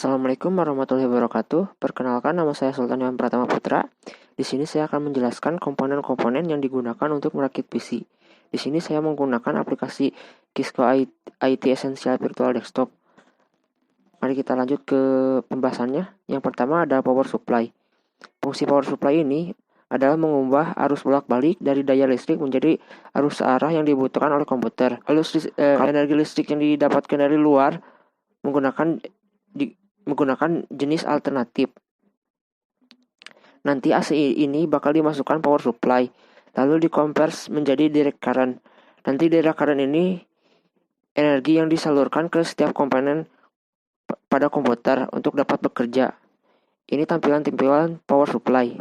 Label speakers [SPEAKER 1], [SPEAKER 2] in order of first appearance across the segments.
[SPEAKER 1] Assalamualaikum warahmatullahi wabarakatuh. Perkenalkan, nama saya Sultan Iwan Pratama Putra. Di sini saya akan menjelaskan komponen-komponen yang digunakan untuk merakit PC. Di sini saya menggunakan aplikasi Kisco IT Essential Virtual Desktop. Mari kita lanjut ke pembahasannya. Yang pertama ada power supply. Fungsi power supply ini adalah mengubah arus bolak-balik dari daya listrik menjadi arus searah yang dibutuhkan oleh komputer. Energi listrik yang didapatkan dari luar menggunakan jenis alternatif. Nanti AC ini bakal dimasukkan power supply, lalu dikonvers menjadi direct current. Nanti direct current ini energi yang disalurkan ke setiap komponen pada komputer untuk dapat bekerja. Ini tampilan-tampilan power supply.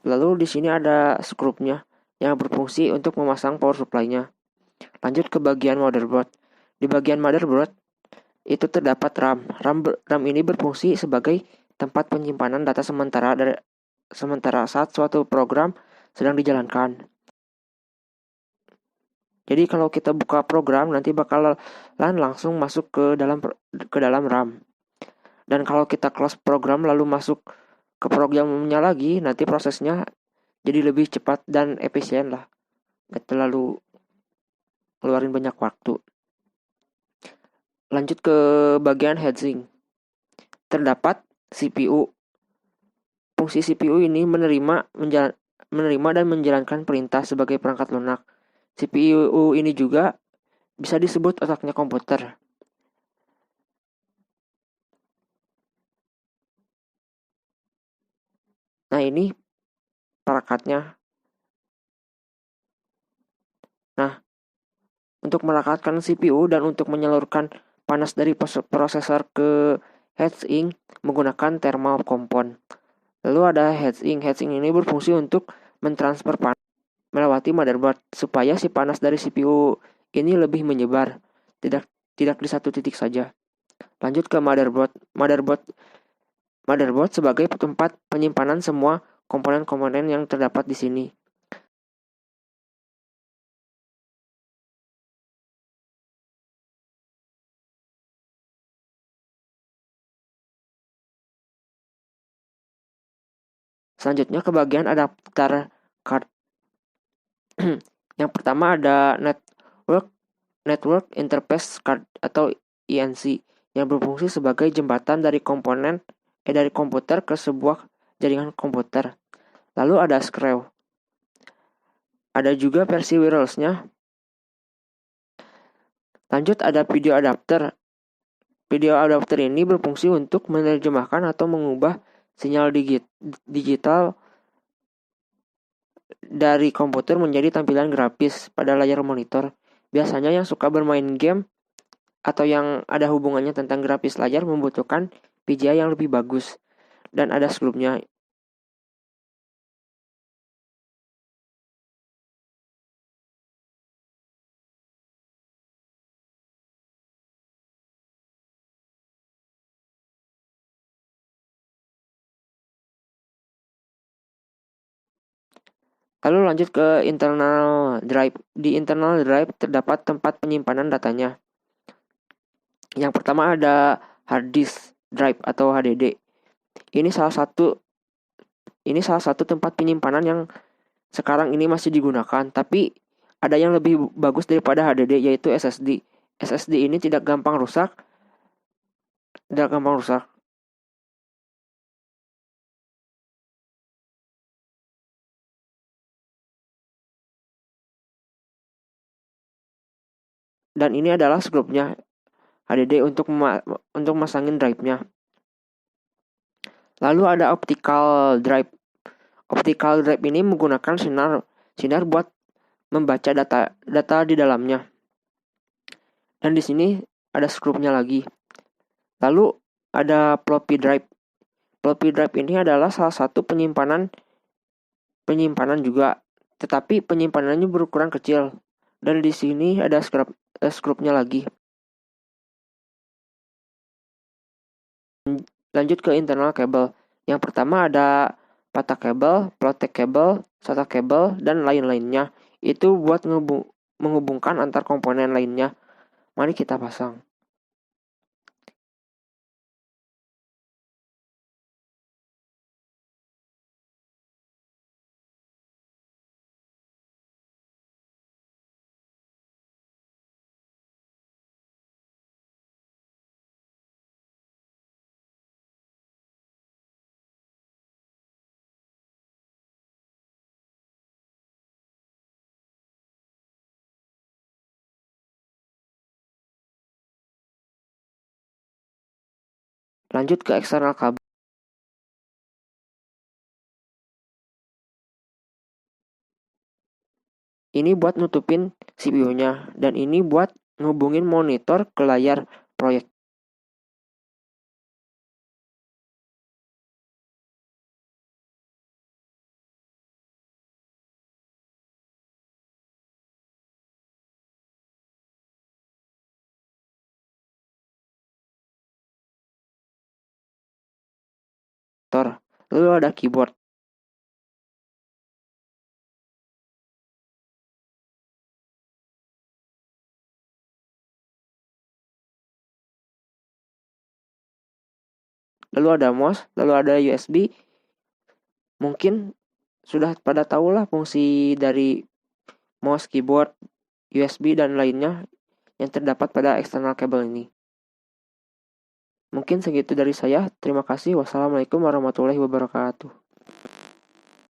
[SPEAKER 1] Lalu di sini ada skrupnya yang berfungsi untuk memasang power supply-nya. Lanjut ke bagian motherboard. Di bagian motherboard itu terdapat RAM. RAM ini berfungsi sebagai tempat penyimpanan data sementara saat suatu program sedang dijalankan. Jadi kalau kita buka program nanti bakalan langsung masuk ke dalam RAM. Dan kalau kita close program lalu masuk ke programnya lagi, nanti prosesnya jadi lebih cepat dan efisien lah. Gak terlalu keluarin banyak waktu. Lanjut ke bagian heatsink. Terdapat CPU. Fungsi CPU ini menerima dan menjalankan perintah sebagai perangkat lunak. CPU ini juga bisa disebut otaknya komputer. Nah, ini perakatnya. Nah, untuk merakatkan CPU dan untuk menyalurkan panas dari prosesor ke heatsink menggunakan thermal compound. Lalu ada heatsink. Heatsink ini berfungsi untuk mentransfer panas melewati motherboard supaya si panas dari CPU ini lebih menyebar, tidak di satu titik saja. Lanjut ke motherboard. Motherboard sebagai tempat penyimpanan semua komponen-komponen yang terdapat di sini. Selanjutnya ke bagian adapter card. Yang pertama ada Network Interface Card atau INC yang berfungsi sebagai jembatan dari komputer ke sebuah jaringan komputer. Lalu ada Screw. Ada juga versi wirelessnya. Lanjut ada video adapter. Video adapter ini berfungsi untuk menerjemahkan atau mengubah sinyal digital dari komputer menjadi tampilan grafis pada layar monitor. Biasanya yang suka bermain game atau yang ada hubungannya tentang grafis layar membutuhkan VGA yang lebih bagus. Dan ada skrupnya. Lalu lanjut ke internal drive. Di internal drive terdapat tempat penyimpanan datanya. Yang pertama ada hard disk drive atau HDD. Ini salah satu tempat penyimpanan yang sekarang ini masih digunakan, tapi ada yang lebih bagus daripada HDD yaitu SSD. SSD ini tidak gampang rusak. Dan ini adalah skrupnya HDD untuk masangin drive-nya. Lalu ada optical drive. Optical drive ini menggunakan sinar buat membaca data di dalamnya. Dan di sini ada skrupnya lagi. Lalu ada floppy drive. Floppy drive ini adalah salah satu penyimpanan juga, tetapi penyimpanannya berukuran kecil. Dan di sini ada skrupnya lagi. Lanjut ke internal cable. Yang pertama ada patah kabel, plotek kabel, SATA kabel, dan lain-lainnya. Itu buat menghubungkan antar komponen lainnya. Mari kita pasang. Lanjut ke eksternal kabel. Ini buat nutupin CPU-nya, dan ini buat ngubungin monitor ke layar proyektor. Lalu ada keyboard. Lalu ada mouse, lalu ada USB. Mungkin sudah pada tahu lah fungsi dari mouse, keyboard, USB, dan lainnya yang terdapat pada eksternal kabel ini. Mungkin segitu dari saya. Terima kasih. Wassalamualaikum warahmatullahi wabarakatuh.